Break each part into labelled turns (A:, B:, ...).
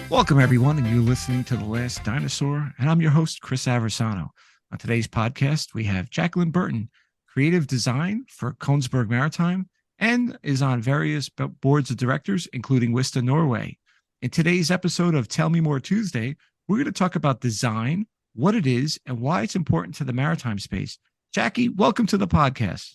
A: Welcome, everyone, and you're listening to The Last Dinosaur, and I'm your host, Chris Aversano. On today's podcast, we have Jaquelyn Burton, creative design for Kongsberg Maritime, and is on various boards of directors, including WISTA Norway. In today's episode of Tell Me More Tuesday, we're going to talk about design, what it is, and why it's important to the maritime space. Jackie, welcome to the podcast.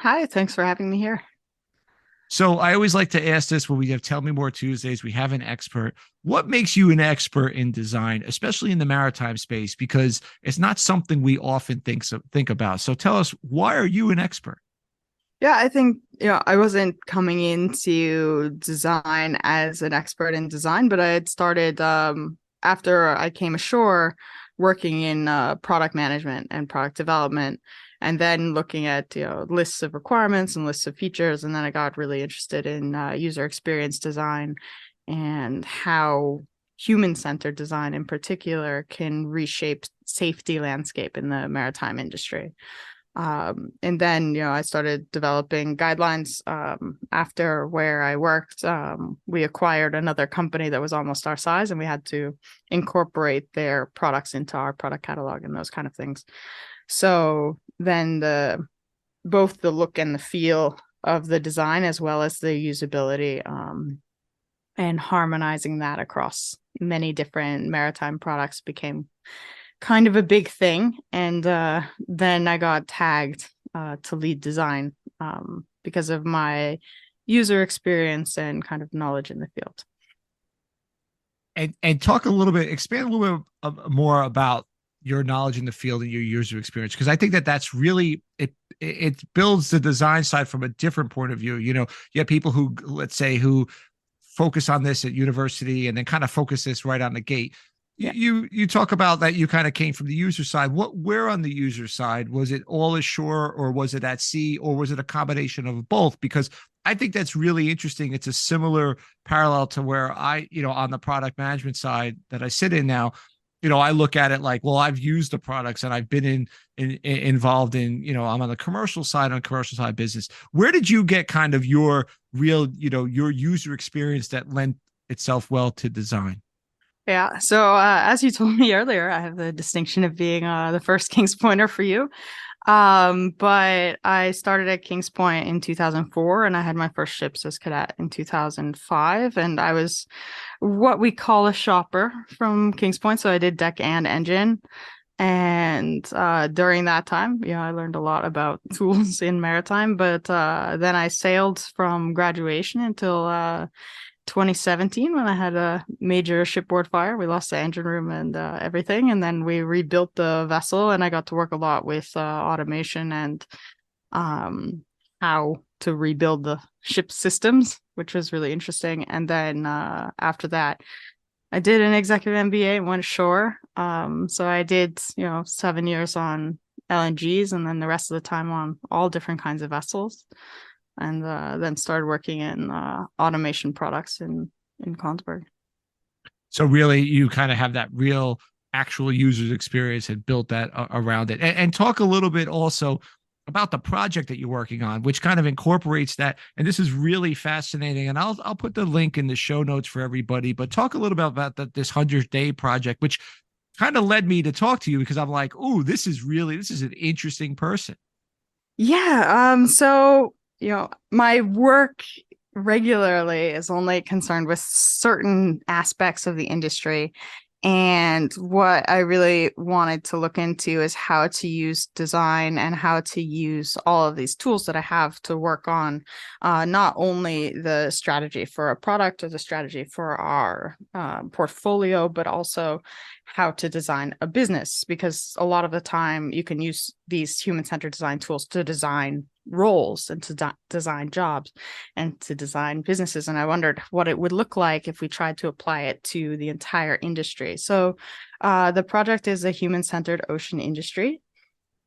B: Hi, thanks for having me here.
A: So I always like to ask this when we have Tell Me More Tuesdays, we have an expert. What makes you an expert in design, especially in the maritime space? Because it's not something we often think about. So tell us, why are you an expert?
B: Yeah, I think, I wasn't coming into design as an expert in design, but I had started after I came ashore working in product management and product development, and then looking at lists of requirements and lists of features. And then I got really interested in user experience design and how human-centered design in particular can reshape safety landscape in the maritime industry. And then, I started developing guidelines after where I worked. We acquired another company that was almost our size, and we had to incorporate their products into our product catalog and those kind of things. So then both the look and the feel of the design, as well as the usability, and harmonizing that across many different maritime products became kind of a big thing. And then I got tagged to lead design because of my user experience and kind of knowledge in the field.
A: And talk a little bit, expand a little bit more about your knowledge in the field and your user experience, because I think that's really it builds the design side from a different point of view. You have people who, let's say, who focus on this at university and then kind of focus this right on the gate. Yeah. You talk about that you kind of came from the user side. Where on the user side? Was it all ashore, or was it at sea, or was it a combination of both? Because I think that's really interesting. It's a similar parallel to where I, on the product management side that I sit in now, I look at it like, well, I've used the products and I've been involved in, I'm on the commercial side business. Where did you get kind of your real, your user experience that lent itself well to design?
B: Yeah. So as you told me earlier, I have the distinction of being the first King's Pointer for you. But I started at Kings Point in 2004, and I had my first ships as cadet in 2005. And I was what we call a shopper from Kings Point. So I did deck and engine. And during that time, I learned a lot about tools in maritime. But then I sailed from graduation until 2017, when I had a major shipboard fire. We lost the engine room and everything, and then we rebuilt the vessel, and I got to work a lot with automation and how to rebuild the ship systems, which was really interesting. And then after that, I did an executive MBA and went ashore. So I did 7 years on LNGs, and then the rest of the time on all different kinds of vessels. And then started working in automation products in Kongsberg.
A: So really, you kind of have that real actual user experience and built that around it. And talk a little bit also about the project that you're working on, which kind of incorporates that. And this is really fascinating. And I'll put the link in the show notes for everybody. But talk a little bit about this 100-day project, which kind of led me to talk to you, because I'm like, oh, this is an interesting person.
B: Yeah. So my work regularly is only concerned with certain aspects of the industry. And what I really wanted to look into is how to use design and how to use all of these tools that I have to work on, not only the strategy for a product or the strategy for our portfolio, but also how to design a business. Because a lot of the time you can use these human-centered design tools to design roles and to design jobs and to design businesses. And I wondered what it would look like if we tried to apply it to the entire industry. So the project is a human-centered ocean industry.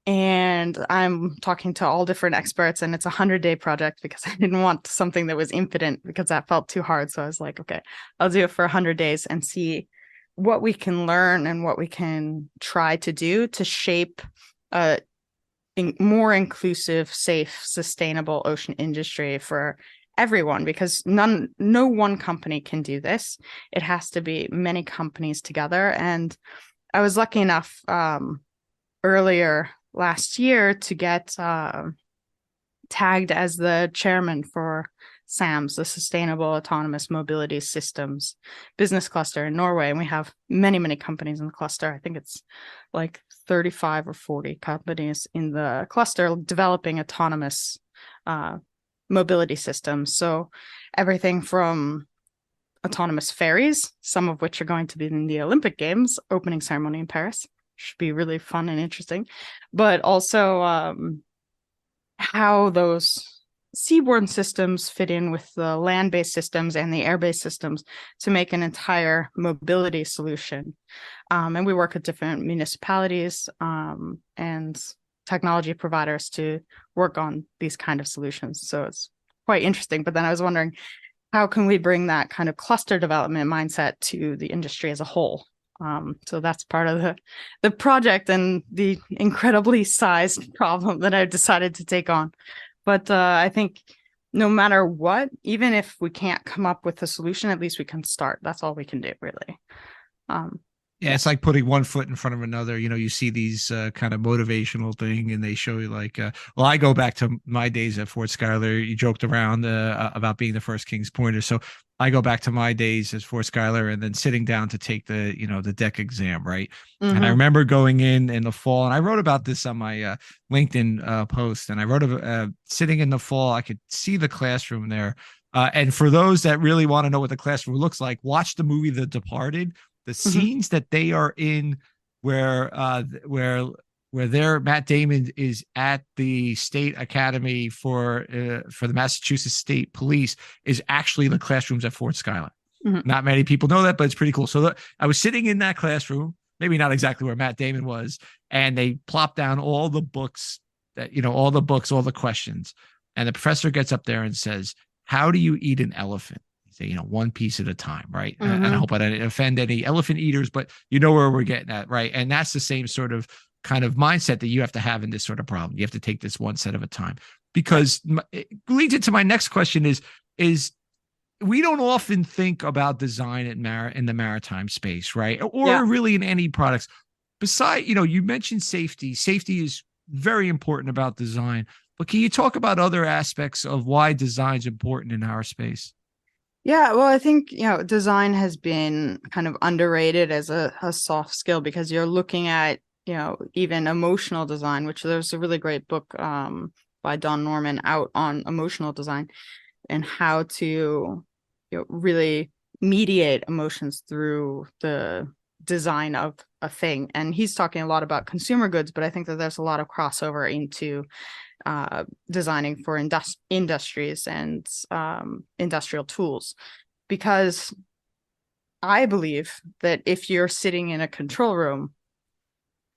B: And I'm talking to all different experts, and it's a 100-day project because I didn't want something that was infinite, because that felt too hard. So I was like, okay, I'll do it for 100 days and see what we can learn and what we can try to do to shape a more inclusive, safe, sustainable ocean industry for everyone, because no one company can do this. It has to be many companies together. And I was lucky enough earlier last year to get tagged as the chairman for SAMS, the Sustainable Autonomous Mobility Systems business cluster in Norway. And we have many, many companies in the cluster. I think it's like 35 or 40 companies in the cluster developing autonomous mobility systems. So everything from autonomous ferries, some of which are going to be in the Olympic Games opening ceremony in Paris. Should be really fun and interesting. But also how those seaborne systems fit in with the land-based systems and the air-based systems to make an entire mobility solution. And we work with different municipalities and technology providers to work on these kind of solutions. So it's quite interesting. But then I was wondering, how can we bring that kind of cluster development mindset to the industry as a whole? So that's part of the project and the incredibly sized problem that I've decided to take on. But I think no matter what, even if we can't come up with a solution, at least we can start. That's all we can do, really.
A: Yeah, it's like putting one foot in front of another. You see these kind of motivational thing, and they show you like, well, I go back to my days at Fort Schuyler. You joked around about being the first King's Pointer, so I go back to my days as Fort Schuyler, and then sitting down to take the deck exam, right? Mm-hmm. And I remember going in the fall, and I wrote about this on my LinkedIn post, and I wrote sitting in the fall, I could see the classroom there. And for those that really want to know what the classroom looks like, watch the movie The Departed. The scenes that they are in where Matt Damon is at the state academy for the Massachusetts State Police is actually the classrooms at Fort Schuyler. Mm-hmm. Not many people know that, but it's pretty cool. So I was sitting in that classroom, maybe not exactly where Matt Damon was, and they plopped down all the books all the questions. And the professor gets up there and says, "How do you eat an elephant?" One piece at a time, right? Mm-hmm. And I hope I didn't offend any elephant eaters, but you know where we're getting at, right? And that's the same sort of kind of mindset that you have to have in this sort of problem. You have to take this one set at a time, because it leads into my next question is we don't often think about design in the maritime space, right? Or really in any products. Besides, you mentioned safety. Safety is very important about design, but can you talk about other aspects of why design is important in our space?
B: Yeah, well, I think, design has been kind of underrated as a soft skill, because you're looking at, even emotional design, which there's a really great book by Don Norman out on emotional design and how to really mediate emotions through the design of a thing. And he's talking a lot about consumer goods, but I think that there's a lot of crossover into designing for industries and industrial tools, because I believe that if you're sitting in a control room,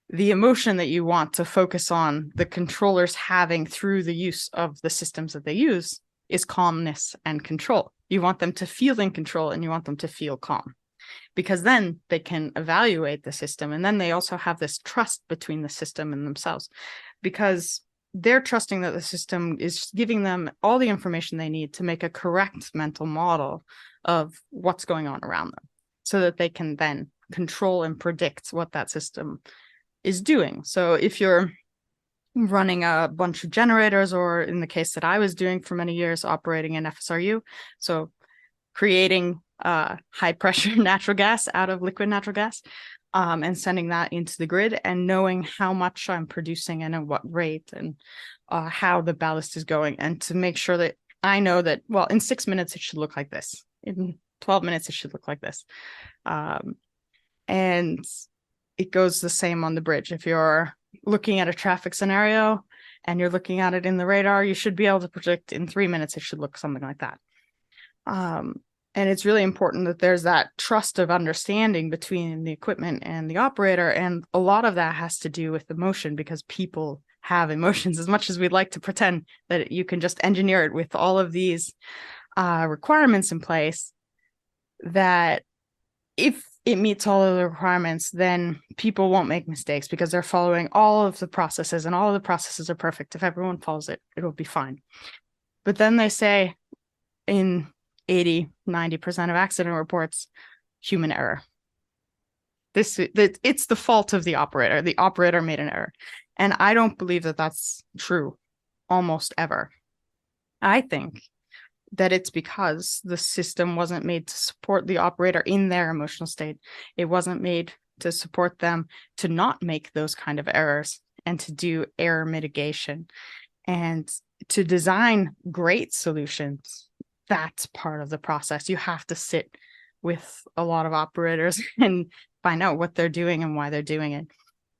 B: the emotion that you want to focus on the controllers having through the use of the systems that they use is calmness and control. You want them to feel in control, and you want them to feel calm, because then they can evaluate the system, and then they also have this trust between the system and themselves, because they're trusting that the system is giving them all the information they need to make a correct mental model of what's going on around them, so that they can then control and predict what that system is doing. So if you're running a bunch of generators, or in the case that I was doing for many years, operating an FSRU, so creating high pressure natural gas out of liquid natural gas, and sending that into the grid, and knowing how much I'm producing and at what rate, and how the ballast is going, and to make sure that I know that, well, in 6 minutes, it should look like this. In 12 minutes, it should look like this. And it goes the same on the bridge. If you're looking at a traffic scenario and you're looking at it in the radar, you should be able to predict in 3 minutes, it should look something like that. And it's really important that there's that trust of understanding between the equipment and the operator. And a lot of that has to do with emotion, because people have emotions, as much as we'd like to pretend that you can just engineer it with all of these requirements in place, that if it meets all of the requirements, then people won't make mistakes, because they're following all of the processes, and all of the processes are perfect. If everyone follows it, it'll be fine. But then they say, in 80-90% of accident reports, human error. It's the fault of the operator. The operator made an error. And I don't believe that that's true almost ever. I think that it's because the system wasn't made to support the operator in their emotional state. It wasn't made to support them to not make those kind of errors and to do error mitigation and to design great solutions. That's part of the process. You have to sit with a lot of operators and find out what they're doing and why they're doing it.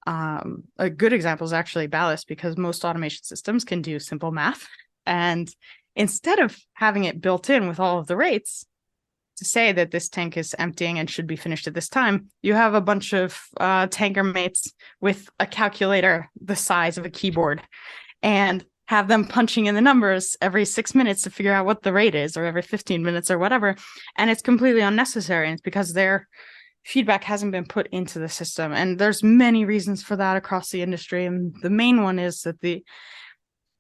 B: A good example is actually ballast, because most automation systems can do simple math. And instead of having it built in with all of the rates to say that this tank is emptying and should be finished at this time, you have a bunch of tanker mates with a calculator the size of a keyboard and have them punching in the numbers every 6 minutes to figure out what the rate is, or every 15 minutes or whatever. And it's completely unnecessary. And it's because their feedback hasn't been put into the system. And there's many reasons for that across the industry. And the main one is that the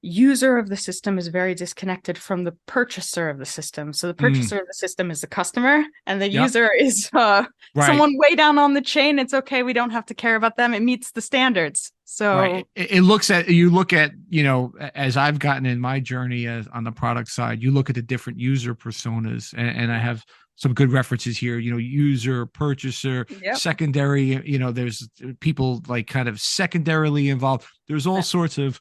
B: user of the system is very disconnected from the purchaser of the system. So the purchaser of the system is the customer, and the user is someone way down on the chain. It's okay. We don't have to care about them. It meets the standards. So
A: it looks at, you look at, you know, as I've gotten in my journey as on the product side, you look at the different user personas, and I have some good references here, you know, user, purchaser, secondary, you know, there's people like kind of secondarily involved. There's all sorts of,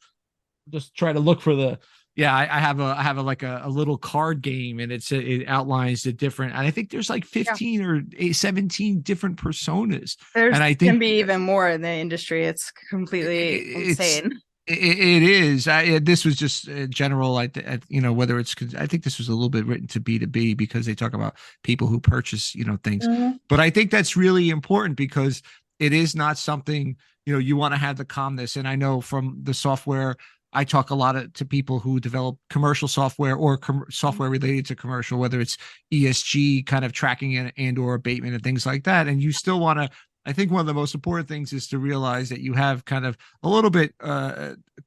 A: just try to look for the, I have a like a little card game, and it outlines the different, and I think there's like 15 or 17 different personas.
B: There's,
A: and I think
B: can be even more in the industry. It's completely insane.
A: It is. This was just general. You know, whether it's, I think this was a little bit written to B2B, because they talk about people who purchase, you know, things. But I think that's really important, because it is not something, you know, you want to have the calmness. And I know from the software, I talk a lot to people who develop commercial software or software related to commercial, whether it's ESG kind of tracking and or abatement and things like that. And you still want to, I think one of the most important things is to realize that you have kind of a little bit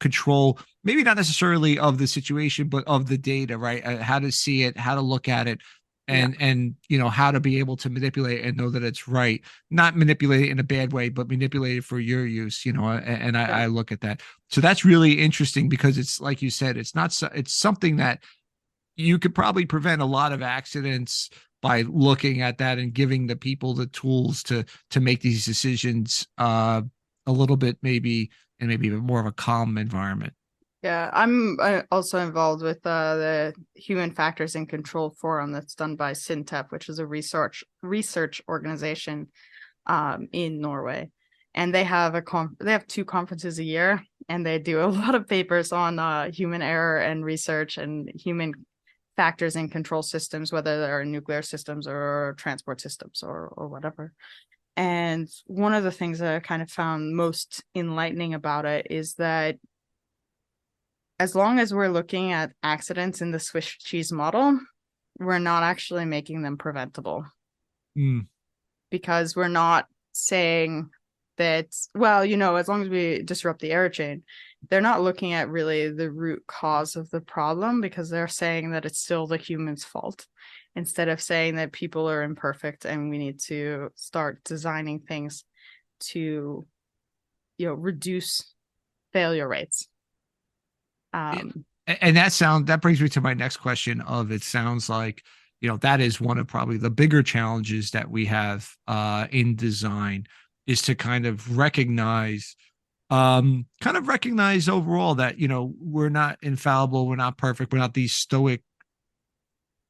A: control, maybe not necessarily of the situation, but of the data, right? How to see it, how to look at it, and you know, how to be able to manipulate and know that it's right. Not manipulate it in a bad way, but manipulate it for your use, you know, and I look at that. So that's really interesting, because it's like you said, it's not, it's something that you could probably prevent a lot of accidents by looking at that and giving the people the tools to make these decisions a little bit, maybe, and maybe more of a calm environment.
B: Yeah, I'm also involved with the Human Factors in Control Forum that's done by Sintep, which is a research organization in Norway. And they have they have 2 conferences a year, and they do a lot of papers on human error and research and human factors in control systems, whether they're nuclear systems or transport systems or whatever. And one of the things that I kind of found most enlightening about it is that as long as we're looking at accidents in the Swiss cheese model, we're not actually making them preventable. Because we're not saying that, well, you know, as long as we disrupt the air chain, they're not looking at really the root cause of the problem, because they're saying that it's still the human's fault, instead of saying that people are imperfect and we need to start designing things to, you know, reduce failure rates.
A: And that brings me to my next question of, it sounds like, you know, that is one of probably the bigger challenges that we have in design, is to kind of recognize overall that, you know, we're not infallible, we're not perfect, we're not these stoic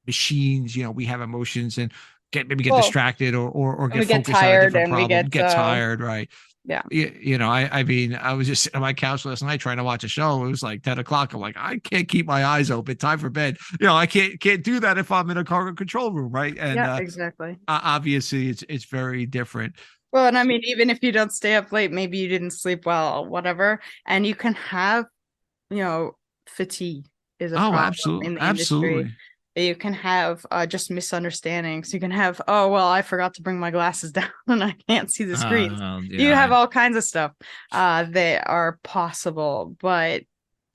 A: machines. You know, we have emotions and get distracted or get focused on a different problem, get tired, right?
B: Yeah.
A: You know, I mean, I was just sitting on my couch last night trying to watch a show. It was like 10 o'clock. I'm like, I can't keep my eyes open. Time for bed. You know, I can't do that if I'm in a cargo control room, right? And
B: exactly.
A: Obviously, it's very different.
B: Well, and I mean, even if you don't stay up late, maybe you didn't sleep well, whatever, and you can have, you know, fatigue is a problem in the industry. You can have just misunderstandings. You can have, oh, well, I forgot to bring my glasses down and I can't see the screen. You have all kinds of stuff that are possible. But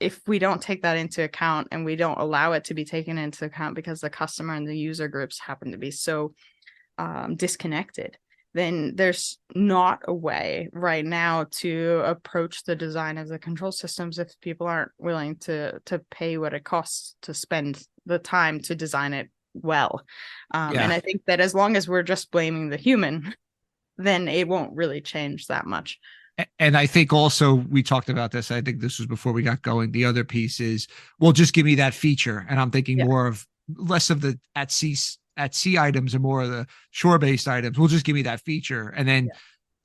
B: if we don't take that into account and we don't allow it to be taken into account because the customer and the user groups happen to be so disconnected, then there's not a way right now to approach the design of the control systems if people aren't willing to pay what it costs to spend the time to design it well. And I think that as long as we're just blaming the human, then it won't really change that much.
A: And I think also we talked about this. I think this was before we got going. The other piece is, well, just give me that feature. And I'm thinking more of less of the at sea items and more of the shore based items. Well, just give me that feature. And then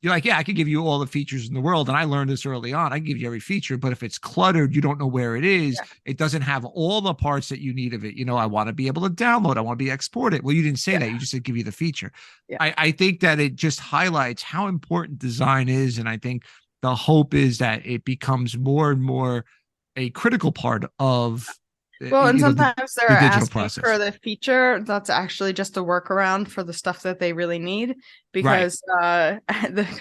A: you're like, yeah, I could give you all the features in the world. And I learned this early on. I can give you every feature, but if it's cluttered, you don't know where it is. It doesn't have all the parts that you need of it. I want to be able to download. I want to be export it. Well, you didn't say that. You just said give you the feature. I think that it just highlights how important design is. And I think the hope is that it becomes more and more a critical part of
B: and sometimes they're asking
A: process.
B: for the feature that's actually just a workaround for the stuff that they really need, because the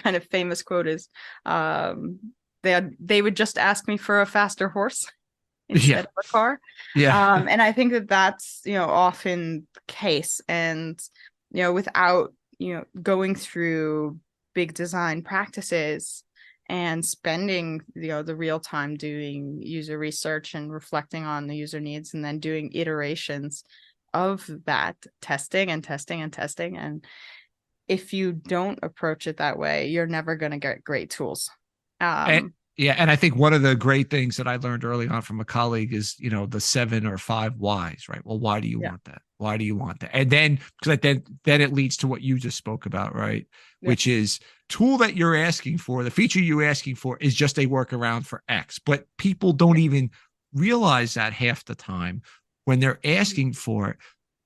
B: kind of famous quote is they would just ask me for a faster horse instead of a car. And I think that that's often the case, and without going through big design practices and spending the real time doing user research and reflecting on the user needs, and then doing iterations of that, testing. And if you don't approach it that way, you're never going to get great tools.
A: And I think one of the great things that I learned early on from a colleague is, the 7 or 5 whys, right? Well, why do you want that? Why do you want that? And then, because then it leads to what you just spoke about, right? Which is tool that you're asking for, the feature you're asking for is just a workaround for X, but people don't even realize that half the time when they're asking for it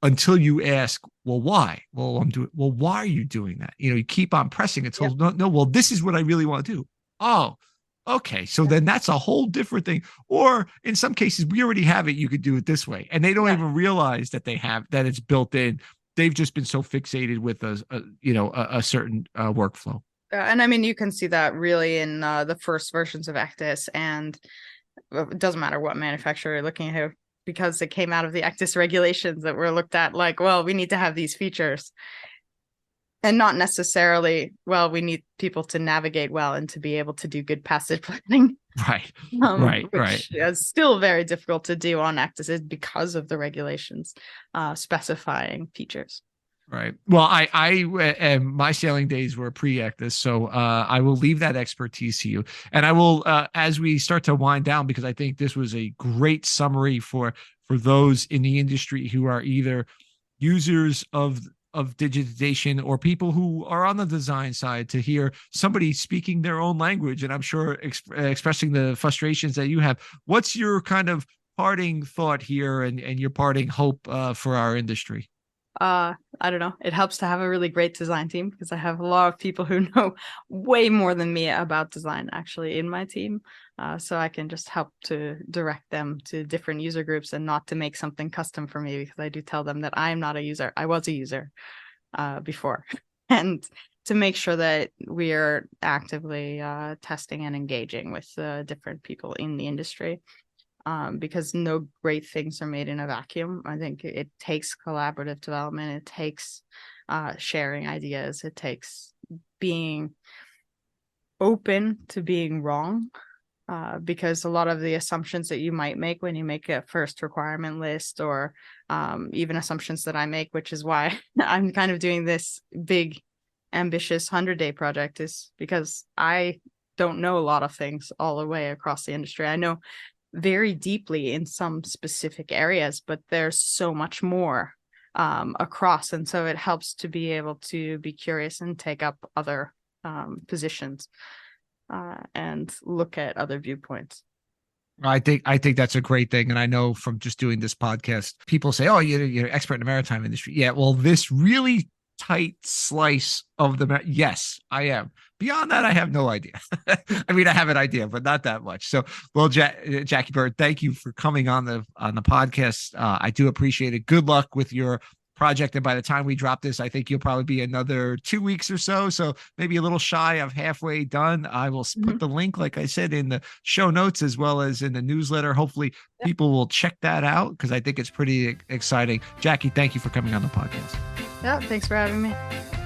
A: until you ask, well, why? Well, why are you doing that? You keep on pressing until no, well, this is what I really want to do. Oh, okay. So then that's a whole different thing. Or in some cases, we already have it. You could do it this way. And they don't even realize that that it's built in. They've just been so fixated with a certain workflow.
B: And I mean, you can see that really in the first versions of Actis, and it doesn't matter what manufacturer you're looking at, because it came out of the Actis regulations that were looked at like, well, we need to have these features. And not necessarily, well, we need people to navigate well and to be able to do good passage planning. Which is still very difficult to do on Actis because of the regulations specifying features.
A: Right. Well, I my sailing days were pre-Actis, so I will leave that expertise to you. And I will, as we start to wind down, because I think this was a great summary for those in the industry who are either users of digitization or people who are on the design side, to hear somebody speaking their own language. And I'm sure expressing the frustrations that you have. What's your kind of parting thought here and your parting hope for our industry?
B: I don't know. It helps to have a really great design team, because I have a lot of people who know way more than me about design actually in my team. So I can just help to direct them to different user groups and not to make something custom for me, because I do tell them that I am not a user. I was a user before. And to make sure that we are actively testing and engaging with different people in the industry. Because no great things are made in a vacuum. I think it takes collaborative development. It takes sharing ideas. It takes being open to being wrong, because a lot of the assumptions that you might make when you make a first requirement list, or even assumptions that I make, which is why I'm kind of doing this big, ambitious 100-day project, is because I don't know a lot of things all the way across the industry. I know very deeply in some specific areas, but there's so much more across, and so it helps to be able to be curious and take up other positions and look at other viewpoints.
A: I think that's a great thing. And I know from just doing this podcast, people say, oh, you're an expert in the maritime industry. Yeah, well, this really tight slice of yes, I am. Beyond that, I have no idea. I mean, I have an idea, but not that much. So, well, Jackie Bird, thank you for coming on the podcast. I do appreciate it. Good luck with your project. And by the time we drop this, I think you'll probably be another 2 weeks or so. So maybe a little shy of halfway done. I will put the link, like I said, in the show notes as well as in the newsletter. Hopefully people will check that out because I think it's pretty exciting. Jackie, thank you for coming on the podcast.
B: Yeah, thanks for having me.